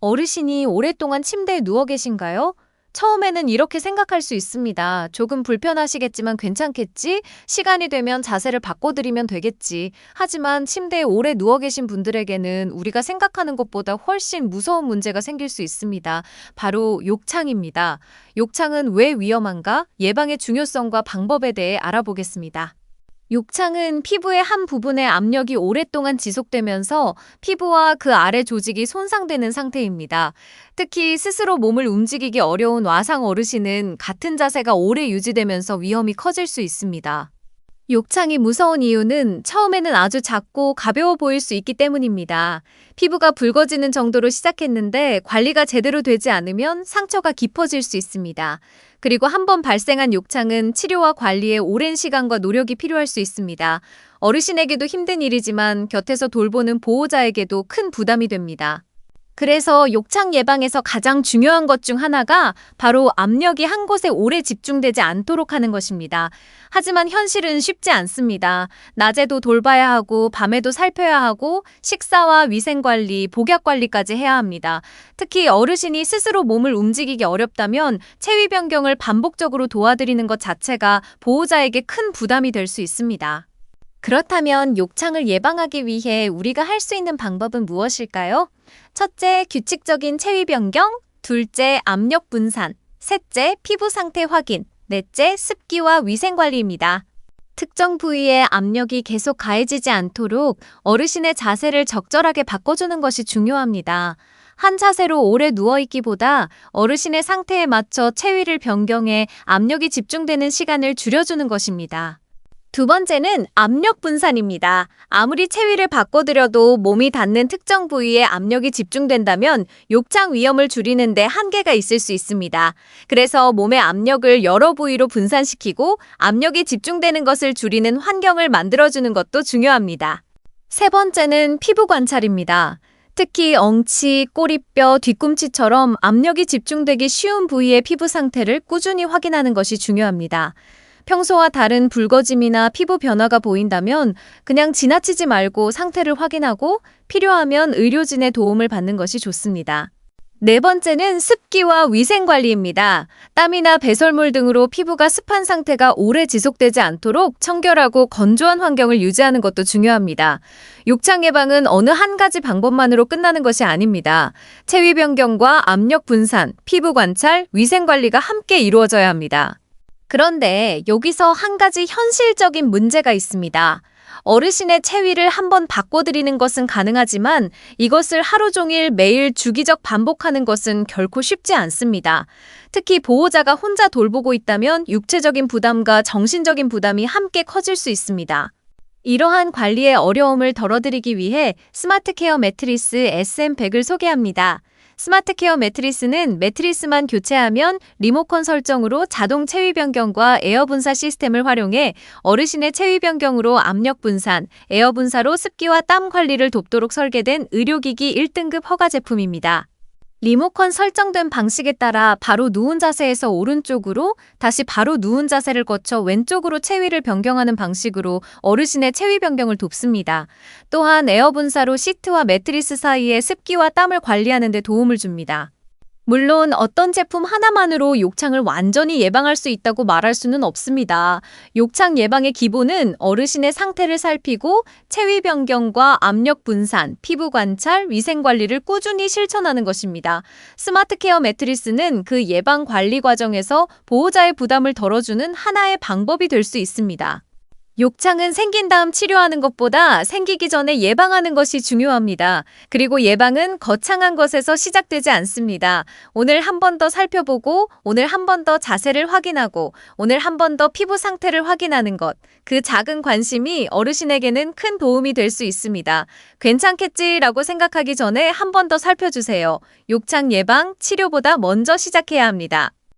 어르신이 오랫동안 침대에 누워 계신가요? 처음에는 이렇게 생각할 수 있습니다. 조금 불편하시겠지만 괜찮겠지? 시간이 되면 자세를 바꿔드리면 되겠지. 하지만 침대에 오래 누워 계신 분들에게는 우리가 생각하는 것보다 훨씬 무서운 문제가 생길 수 있습니다. 바로 욕창입니다. 욕창은 왜 위험한가? 예방의 중요성과 방법에 대해 알아보겠습니다. 욕창은 피부의 한 부분의 압력이 오랫동안 지속되면서 피부와 그 아래 조직이 손상되는 상태입니다. 특히 스스로 몸을 움직이기 어려운 와상 어르신은 같은 자세가 오래 유지되면서 위험이 커질 수 있습니다. 욕창이 무서운 이유는 처음에는 아주 작고 가벼워 보일 수 있기 때문입니다. 피부가 붉어지는 정도로 시작했는데 관리가 제대로 되지 않으면 상처가 깊어질 수 있습니다. 그리고 한번 발생한 욕창은 치료와 관리에 오랜 시간과 노력이 필요할 수 있습니다. 어르신에게도 힘든 일이지만 곁에서 돌보는 보호자에게도 큰 부담이 됩니다. 그래서 욕창 예방에서 가장 중요한 것 중 하나가 바로 압력이 한 곳에 오래 집중되지 않도록 하는 것입니다. 하지만 현실은 쉽지 않습니다. 낮에도 돌봐야 하고 밤에도 살펴야 하고 식사와 위생관리, 복약관리까지 해야 합니다. 특히 어르신이 스스로 몸을 움직이기 어렵다면 체위 변경을 반복적으로 도와드리는 것 자체가 보호자에게 큰 부담이 될 수 있습니다. 그렇다면 욕창을 예방하기 위해 우리가 할 수 있는 방법은 무엇일까요? 첫째, 규칙적인 체위 변경, 둘째, 압력 분산, 셋째, 피부 상태 확인, 넷째, 습기와 위생 관리입니다. 특정 부위에 압력이 계속 가해지지 않도록 어르신의 자세를 적절하게 바꿔주는 것이 중요합니다. 한 자세로 오래 누워있기보다 어르신의 상태에 맞춰 체위를 변경해 압력이 집중되는 시간을 줄여주는 것입니다. 두 번째는 압력 분산입니다. 아무리 체위를 바꿔드려도 몸이 닿는 특정 부위에 압력이 집중된다면 욕창 위험을 줄이는데 한계가 있을 수 있습니다. 그래서 몸의 압력을 여러 부위로 분산시키고 압력이 집중되는 것을 줄이는 환경을 만들어주는 것도 중요합니다. 세 번째는 피부 관찰입니다. 특히 엉치, 꼬리뼈, 뒤꿈치처럼 압력이 집중되기 쉬운 부위의 피부 상태를 꾸준히 확인하는 것이 중요합니다. 평소와 다른 붉어짐이나 피부 변화가 보인다면 그냥 지나치지 말고 상태를 확인하고 필요하면 의료진의 도움을 받는 것이 좋습니다. 네 번째는 습기와 위생관리입니다. 땀이나 배설물 등으로 피부가 습한 상태가 오래 지속되지 않도록 청결하고 건조한 환경을 유지하는 것도 중요합니다. 욕창 예방은 어느 한 가지 방법만으로 끝나는 것이 아닙니다. 체위 변경과 압력 분산, 피부 관찰, 위생관리가 함께 이루어져야 합니다. 그런데 여기서 한 가지 현실적인 문제가 있습니다. 어르신의 체위를 한번 바꿔드리는 것은 가능하지만 이것을 하루 종일 매일 주기적 반복하는 것은 결코 쉽지 않습니다. 특히 보호자가 혼자 돌보고 있다면 육체적인 부담과 정신적인 부담이 함께 커질 수 있습니다. 이러한 관리의 어려움을 덜어드리기 위해 스마트 케어 매트리스 SM100을 소개합니다. 스마트 케어 매트리스는 매트리스만 교체하면 리모컨 설정으로 자동 체위 변경과 에어 분사 시스템을 활용해 어르신의 체위 변경으로 압력 분산, 에어 분사로 습기와 땀 관리를 돕도록 설계된 의료기기 1등급 허가 제품입니다. 리모컨 설정된 방식에 따라 바로 누운 자세에서 오른쪽으로 다시 바로 누운 자세를 거쳐 왼쪽으로 체위를 변경하는 방식으로 어르신의 체위 변경을 돕습니다. 또한 에어 분사로 시트와 매트리스 사이의 습기와 땀을 관리하는 데 도움을 줍니다. 물론 어떤 제품 하나만으로 욕창을 완전히 예방할 수 있다고 말할 수는 없습니다. 욕창 예방의 기본은 어르신의 상태를 살피고 체위 변경과 압력 분산, 피부 관찰, 위생 관리를 꾸준히 실천하는 것입니다. 스마트 케어 매트리스는 그 예방 관리 과정에서 보호자의 부담을 덜어주는 하나의 방법이 될 수 있습니다. 욕창은 생긴 다음 치료하는 것보다 생기기 전에 예방하는 것이 중요합니다. 그리고 예방은 거창한 것에서 시작되지 않습니다. 오늘 한 번 더 살펴보고, 오늘 한 번 더 자세를 확인하고, 오늘 한 번 더 피부 상태를 확인하는 것. 그 작은 관심이 어르신에게는 큰 도움이 될 수 있습니다. 괜찮겠지라고 생각하기 전에 한 번 더 살펴주세요. 욕창 예방, 치료보다 먼저 시작해야 합니다.